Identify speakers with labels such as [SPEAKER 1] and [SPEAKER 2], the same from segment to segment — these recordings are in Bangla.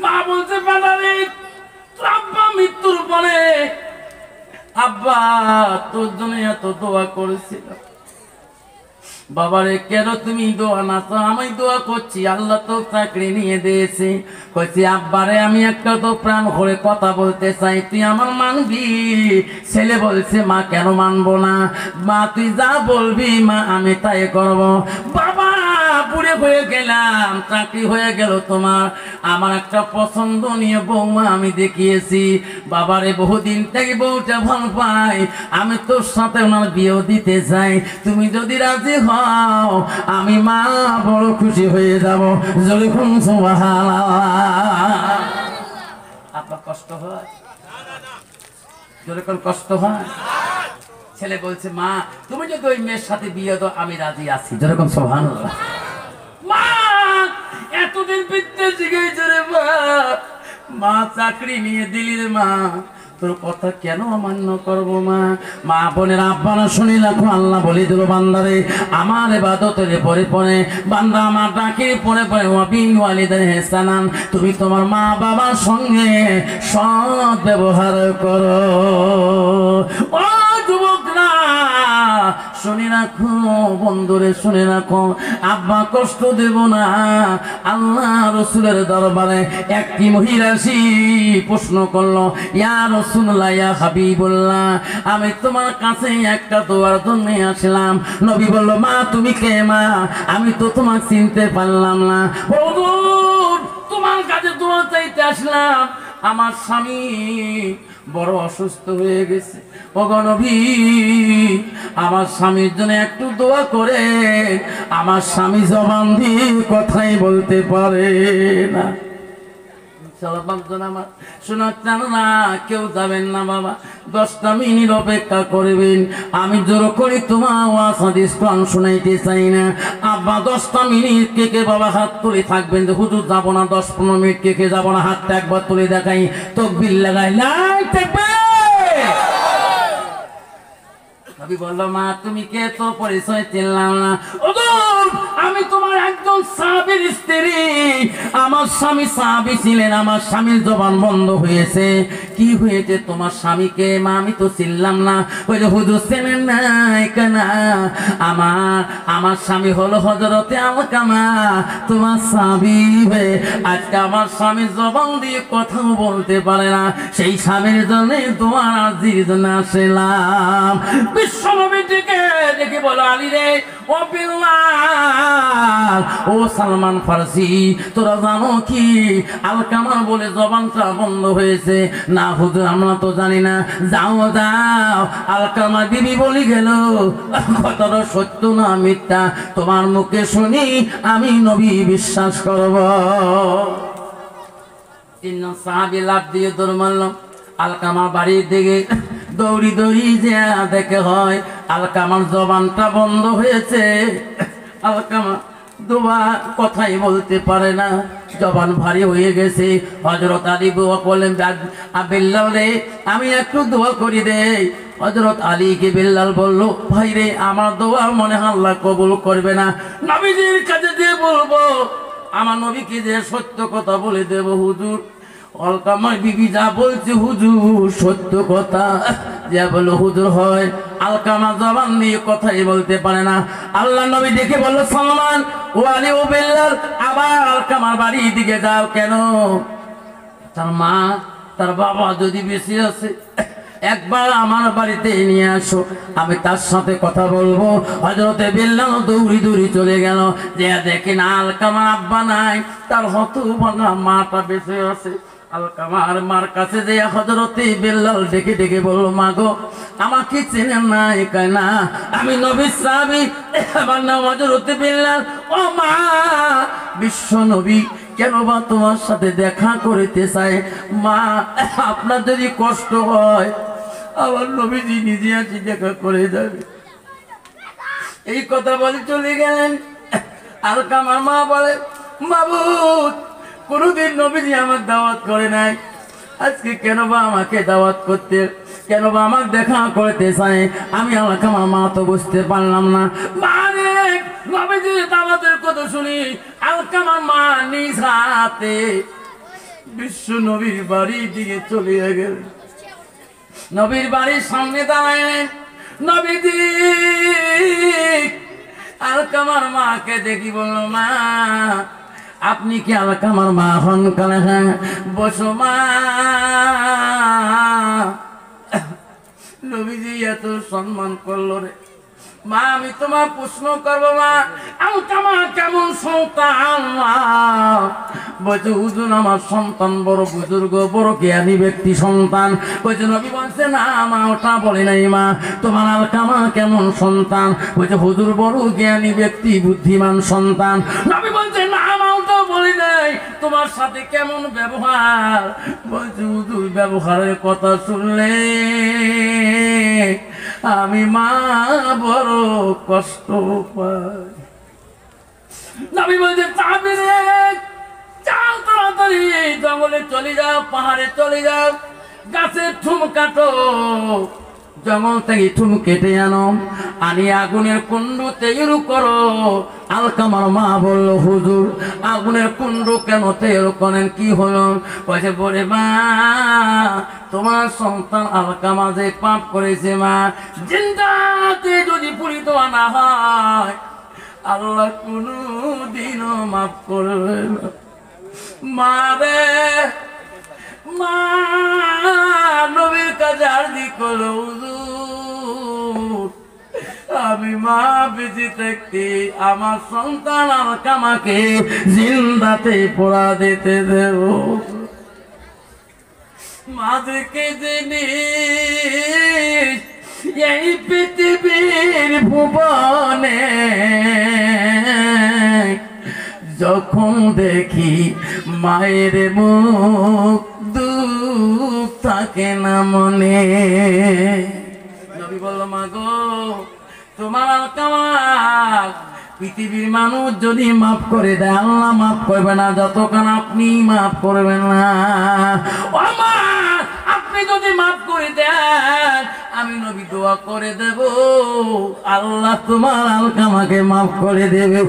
[SPEAKER 1] মা বলছে বাবারে আব্বা মৃত্যুর পরে আব্বা তোর জন্য এত দোয়া করেছিল, বাবারে কেন তুমি দোয়া না তো আমি দোয়া করছি, আল্লাহ তো চাকরি নিয়ে দিয়েছে। কইছি আব্বারে আমি একটা তো প্রাণ ভরে কথা বলতে চাই, তুই আমার মানবি? ছেলে বলছে মা কেন মানবো না, মা তুই যা বলবি মা আমি তাই করব। বাবা বুড়ে হয়ে গেলাম, চাকরি হয়ে গেল তোমার, আমার একটা পছন্দনীয় বৌমা আমি দেখিয়েছি, বাবারে বহুদিন থেকে বউটা ভালো পাই, আমি তোর সাথে ওনার বিয়েও দিতে চাই, তুমি যদি রাজি হও আমি মা বড় খুশি হয়ে যাব। যখন আপনার কষ্ট হয়, যখন কষ্ট হয়, ছেলে বলছে মা তুমি যদি ওই মেয়ের সাথে বিয়ে দাও আমি রাজি আছি। যেরকম সুবহানাল্লাহ। মা এতদিন বিদ্যে শিখেছে রে মা, মা চাকরি নিয়ে দিলি রে মা, তোর কথা কেন অমান্য করবো মা? মা বোনের আব্বানা শুনি রাখো, আল্লাহ বলে দিল বান্দারে আমার ইবাদতের পরে পরে বান্দা আমার ডাকে পরে পরে ওয়াবিল ওয়ালিদাইনি ইহসানান, তুমি তোমার মা বাবার সঙ্গে সৎ ব্যবহার করো। ও যুবকরা শুনে রাখো, বন্ধুরে শুনে রাখো, আব্বা কষ্ট দেব না। আল্লাহ রসুলের দরবারে একটি মহিলা প্রশ্ন করলো, ইয়া রাসূলুল্লাহ ইয়া হাবিবুল্লাহ আমি তোমার কাছে একটা দোয়ার জন্য আসলাম। নবী বলল মা তুমি কে মা? আমি তো তোমাকে চিনতে পারলাম না। হুজুর তোমার কাছে দোয়া চাইতে আসলাম, আমার স্বামী বড় অসুস্থ হয়ে গেছে, ওগো নবী আমার স্বামীর জন্য একটু দোয়া করে, আমার স্বামী জবান দিয়ে কথাই বলতে পারে না। কেউ যাবেন না বাবা, 10টা মিনিট অপেক্ষা করবেন, আমি জোর করি তোমার শুনাইতে চাই না। আব্বা 10টা মিনিট কে কে বাবা হাত তুলে থাকবেন, যে হুজুর যাবো না 10-15 মিনিট কে কে যাবো না, হাতটা একবার তুলে দেখাই, তাকবীর লাগাই লাই থাকবে। নবী বলল মা তুমি কে? তো পরিচয় চিনলাম না। আমি তোমার একজন সাহাবীর স্ত্রী, আমার স্বামী সাহাবী ছিলেন, আমার স্বামীর জবান বন্ধ হয়েছে। কি হয়েছে তোমার স্বামীকে? মা আমি তো চিনলাম না। ওই যে হুজুর চেনেন নাই কেন? আমার স্বামী হলো হযরতে আলকামা, তোমার স্বামী হয়ে আজকে আমার স্বামীর জবান দিয়ে কথাও বলতে পারে না, সেই স্বামীর জন্য তোমার আজির জন্য আসলাম। বিশ্বনবী দেখে বলো আলী রে ও বিল্লাল ও সালমান ফারসি তোরা জানো কি আলকামা বলে জবানটা বন্ধ হয়েছে? না হুজুর আমরা তো জানি না। যাও যাও আলকামা বিবি বলি গেল, কথাটা সত্য না মিথ্যা তোমার মুখে শুনি আমি নবী বিশ্বাস করব। 3 জন সাহাবী লাফ দিয়ে দৌড় মারল আলকামার বাড়ির দিকে। দৌড়ি দৌড়ি যে দেখে হয় আলকামার জবানটা বন্ধ হয়েছে, আলকামা দোয়া কথাই বলতে পারে না, জবান ভারী হয়ে গেছে। হযরত আলী দোয়া করলেন, বিল্লাল রে আমি একটু দোয়া করি দে। হযরত আলীকে বিল্লাল বলল ভাই রে আমার দোয়া মনে হয় আল্লাহ কবুল করবে না, নবীজির কাছে দিয়ে বলবো, আমার নবীকে যে সত্য কথা বলে দেব। হুজুর আলকামা বিবি যা বলছে হুজুর সত্য কথা, যা বলো হুজুর হয়। আলকামা জবান দিয়ে কথাই বলতে পারে না। আল্লাহ নবী দেখে বলল সালমান ও আলী ও বিল্লাল আবার আলকামার বাড়ির দিকে যাও। কেন? তার মা তার বাবা যদি বেশি আছে একবার আমার বাড়িতে নিয়ে আসো, আমি তার সাথে কথা বলবো। হযরতে বিল্লাল দৌড়ি দৌড়ি চলে গেল, যে দেখে না আলকামার আব্বা নাই, তার হতভাগা মাটা বেঁচে আছে। আলকামার মার কাছে যে হযরতে বিল্লাল ডেকে ডেকে বলল মা গো আমাকে চেনেন নাই কেন? আমি নবীর সাহাবী, আমার নাম হযরতে বিল্লাল। ও মা বিশ্ব নবী কেন বা তোমার সাথে দেখা করতে চায়। মা আপনার যদি কষ্ট হয় আমার নবীজি নিজে আসি দেখা করে যাবে। এই কথা বলে চলে গেলেন। আলকামার মা বলে মাবুদ কোনদিন নবীজি আমার দাওয়াত করে নাই, আজকে কেন বা আমাকে দাওয়াত করতে, কেন বা আমাকে দেখা করতে চায়? আমি আলকামার মা তো বুঝতে পারলাম না। মানে নবীজির দাওয়াতের কথা শুনি আলকামার মা নিজ হাতে বিশ্ব নবীর বাড়ির দিকে চলে গেল। নবীর বাড়ির সামনে দাঁড়ায় নবীজি আলকামার মাকে দেখি বলল, মা আপনি কি আলকামার মা হন? কালে হ্যাঁ। বসো মা। নবীজি এত সম্মান করলো রে। মা আমি তোমার প্রশ্ন করবো, মা আলকামা কেমন সন্তান? বলছে হুজুর আমার সন্তান বড় বুজুর্গ, বড় জ্ঞানী ব্যক্তি সন্তান। বলছে নবী বলছে না মা ওটা বলে নাই, মা তোমার আলকামা কেমন সন্তান? বলছে হুজুর বড় জ্ঞানী ব্যক্তি বুদ্ধিমান সন্তান। নবী বলছে না মা ওটাও বলি নাই, তোমার সাথে কেমন ব্যবহার? বলছে হুজুর ব্যবহারের কথা শুনলে আমি মা বড় কষ্ট পাই। নবী বলছে যাও তাড়াতাড়ি জঙ্গলে চলে যাও, পাহাড়ে চলে যাও, গাছের ঠুম কাটো, জঙ্গল থেকে ঠুম কেটে আনো, আনি আগুনের কুণ্ড তৈরি করো। আলকামার মা বলল হুজুর আগুনের কুণ্ড কেন তৈরি করেন, কি হলো? বলছে বলে মা তোমার সন্তান আলকামা যে পাপ করেছে মা, জিন্দাতে যদি পুড়িত আনা হয় আল্লাহ কোনদিনও মাফ করবে না। মা রে মা নবীর কাছে আরজি করলো, হুজুর আমি মা বেঁচে থাকতে আমার সন্তান আলকামাকে জিন্দাতে পোড়া দিতে দেব। মাদেরকে জিনিস এই পৃথিবীর ভুবনে যখন দেখি মায়ের মুখ দুঃখ থাকে না মনে। নবী বলল মা গো তোমার আলকামা পৃথিবীর মানুষ যদি মাফ করে দেয় আল্লাহ মাফ করবে না যতক্ষণ আপনি মাফ করবেন না। ও মা আপনি যদি মাফ করে দেন আমি নবী দোয়া করে দেব আল্লাহ তোমার আলকামাকে মাফ করে দেবে।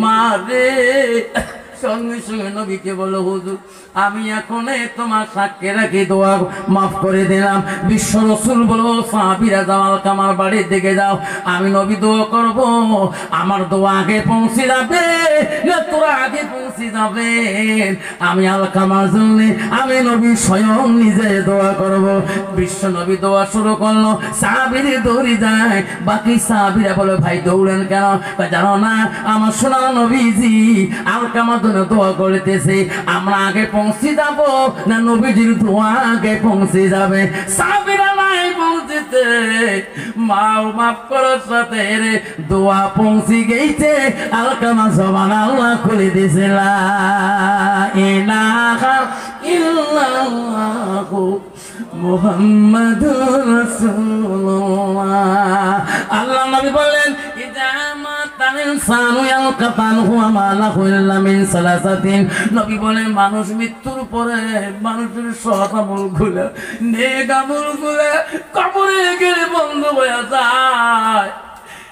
[SPEAKER 1] মা রে সঙ্গে সঙ্গে নবীকে বলো হুজুর আমি এখন তোমার সাক্ষী রাখি দোয়া মাফ করে দিলাম। বিশ্ব রসুল বলো সাহাবীরা যাও আলকামার বাড়ির দিকে যাও, আমি নবী দোয়া করব, আমার দোয়া আগে পৌঁছে যাবে না তোরা আগে পৌঁছে যাবে। আমি আলকামার জন্য আমি নবী স্বয়ং নিজে দোয়া করব। বিশ্ব নবী দোয়া শুরু করলো, সাহাবীরা দৌড়ে যায়। বাকি সাহাবীরা বলে ভাই দৌড়েন কেন? জানো না আমার সোনার নবীজি আলকামার জন্য দোয়া করতেছে, আমরা আগে পৌঁছে যাব না নবীজির দোয়া আগে পৌঁছে যাবে? সাহাবীরা নাই পৌঁছেছে, মাও মাফ করার সাথে দোয়া পৌঁছে গেছে। আলকামা জবান আল্লাহ খুলে দিয়েছে লা ইলাহা ইল্লাল্লাহু মুহাম্মাদুর রাসূলুল্লাহ। আল্লাহ নবী বলেন নবী বলেন মানুষ মৃত্যুর পরে মানুষের সৎ আমল গুলো নেক আমল গুলো কবরে গেলে বন্ধ হয়ে যায়।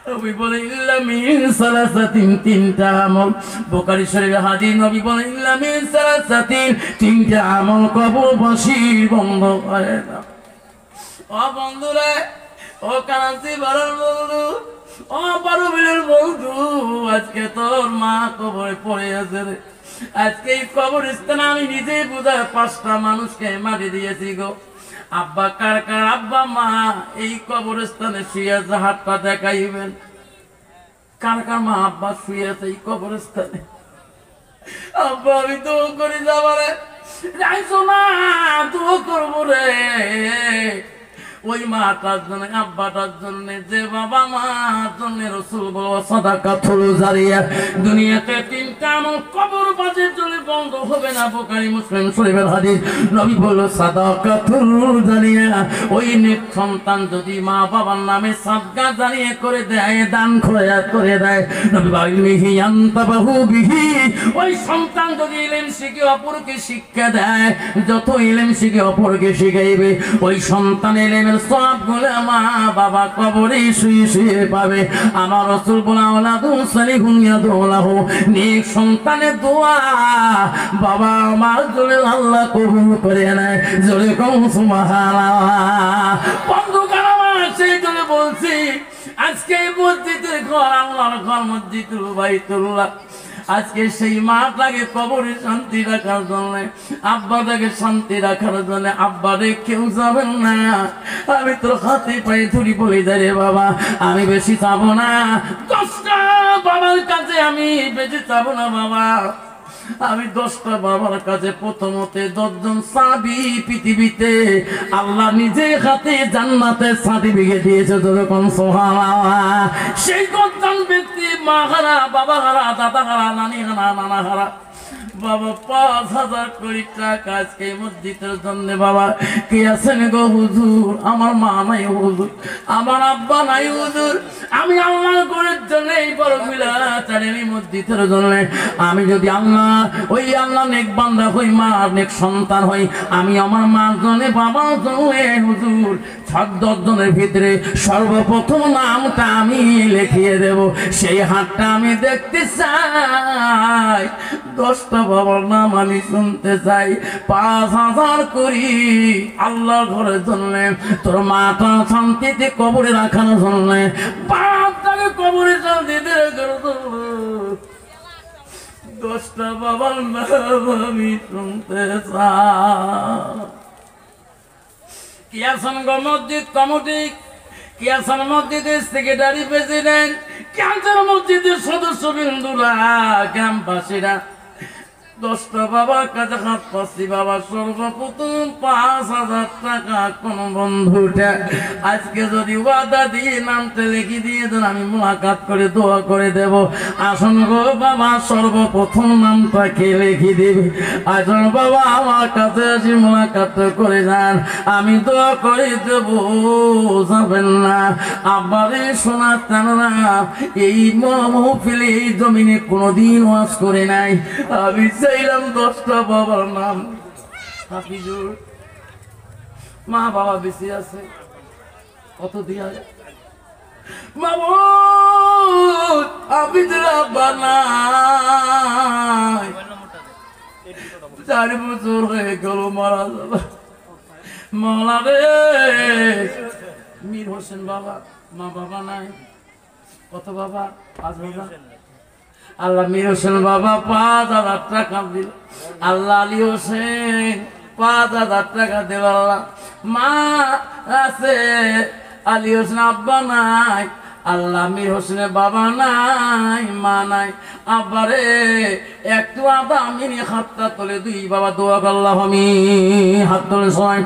[SPEAKER 1] নবী বলে ইল্লা মিন সালাসাতিন, তিনটা আমল বুখারী শরীফে হাদিস। নবী বলে ইল্লা মিন সালাসাতিন, তিনটা আমল কবরবাসী বন্ধ করে না। ও বন্ধুরা, ও কানাসি বাড়ার বন্ধু, ও বারুবিলের বন্ধু, আজকে তোর মা কবরে পড়ে আছে রে। আজকে এই কবরস্থানে আমি নিজেই বোঝায় 5টা মানুষকে মাটি দিয়েছি গো। আব্বা কার কার আব্বা মা এই কবরস্থানে শুয়ে আছে হাতটা দেখাইবেন। কার কার মা আব্বা শুয়ে আছে এই কবরস্থানে? আব্বা আমি তো করে যাবারে যাইছো না, তো করবো রে। ওই মাটার জন্য আব্বাটার জন্য যে বাবা মার জন্য রাসূল বলো সাদাকাতুল জারিয়া। দুনিয়াতে 3টা আমল কবর বাজের জন্য বন্ধ হবে না। বুখারী মুসলিম শরীফের হাদিস। নবী বলল সাদাকাতুল জারিয়া, ওই নেক সন্তান যদি মা বাবার নামে সাদকা জারিয়া করে দেয়, দান খয়রাত করে দেয়। নবী বাইলমিহি ইয়ানতাবাহু বিহি, ওই সন্তান যদি ইলম শিখে অপরকে শিক্ষা দেয়, যত ইলম শিখে অপরকে শিখাইবে ওই সন্তান ইলম ইলমের সবগুলো মা বাবা কবরে শুয়ে শুয়ে পাবে। আমার রাসূল বলা ওয়ালাদুন সালিহুন ইয়াদুলাহু, নেক সন্তানের দোয়া বাবা আমার জন্য আল্লাহ কবুল করে নেয়। জোরে কম সুবহানাল্লাহ। বন্ধুগণ আমার, সেই জন্য বলছি আজকে মসজিদের ঘর আল্লাহর ঘর, মসজিদুল বাইতুল্লাহ, আজকে সেই মাটাকে কবরে শান্তি রাখার জন্য, আব্বাটাকে শান্তি রাখার জন্য, আব্বারে কেউ যাবেন না। আমি তোর হাতে পায়ে ধরি বলে যাই রে বাবা, আমি বেশি চাবো না, 10টা বাবার কাছে আমি বেশি চাবো না বাবা। আমি 10টা বাবার কাছে প্রথমত 10 জন সাহাবী পৃথিবীতে আল্লাহ নিজে হাতে জান্নাতের সার্টিফিকেট দিয়েছে। যখন সুবহানাল্লাহ, সেই 10 জন ব্যক্তি মা হারা, বাবা হারা, দাদা হারা, নানি হারা, নানা হারা, বাবা 5,000 কোটি টাকা আজকে মসজিদের জন্য। বাবা কে আছেন গো হুজুর? আমার মা নাই হুজুর, আমার আব্বা নাই হুজুর, আমি আল্লাহর ঘরের জন্য এই বড় বিলাচারের মসজিদের জন্য আমি যদি আল্লাহ ওই আল্লাহ নেক বান্দা হই, মা নেক সন্তান হই, আমি আমার মার জন্য বাবার জন্য হুজুর 10 জনের ভিতরে সর্বপ্রথম নামটা আমি লিখিয়ে দেব। সেই হাতটা আমি দেখতে চাই, 10টা বাবার নাম আমি শুনতে চাই। 5,000 করি আল্লাহর ঘরের জন্য, তোর মাটা শান্তিতে কবরে রাখানোর জন্য, বাপটাকে কবরে শান্তিতে রাখার জন্য 10টা বাবার নাম আমি শুনতে চাই। কিয়াসন মসজিদ কমিটি, কিয়াসন মসজিদের সেক্রেটারি প্রেসিডেন্ট, কিয়াসন মসজিদের সদস্য বিন্দুরা, গ্রামবাসীরা 10টা বাবার কাছে হাত পাচ্ছি। বাবা সর্বপ্রথম 5,000 টাকা কোন বন্ধুটা আজকে যদি ওয়াদা দিয়ে নামতে লিখে দিয়ে দেন, আমি মুলাকাত করে দোয়া করে দেব। আসুন গো বাবা, সর্বপ্রথম নামটাকে লিখে দিবি। আসুন বাবা আমার কাছে আসি, মুলাকাত করে যান, আমি দোয়া করে দেব, যাবেন না। আব্বারে শোনাতেন না, এই মহফিলে এই জমিনে কোনোদিন ওয়াজ করে নাই। আমি চাইলাম 10টা বাবার নাম। হাফিজুর মা বাবা বেশি আছে, কত দিয়া মামুদ হাফিজুর আব্বা নাই, 4 বছর হয়ে গেল মারা যাবে। মাওলা রে, মীর হোসেন বাবা, মা বাবা নাই, কত বাবা? 5 বাবা। আল্লাহ মীর হোসেন বাবা 5,000 টাকা দিল। আল্লাহ আলী হোসেন 5,000 টাকা দিল। আল্লাহ মা আছে, আলী হোসেন আব্বা নাই। আল্লাহ মীর হোসেনের বাবা নাই, মা নাই। আব্বারে একটু আদা আমি হাতটা তোলে, 2 বাবা দোয়া আল্লাহ আমি হাত তোলে সবাই।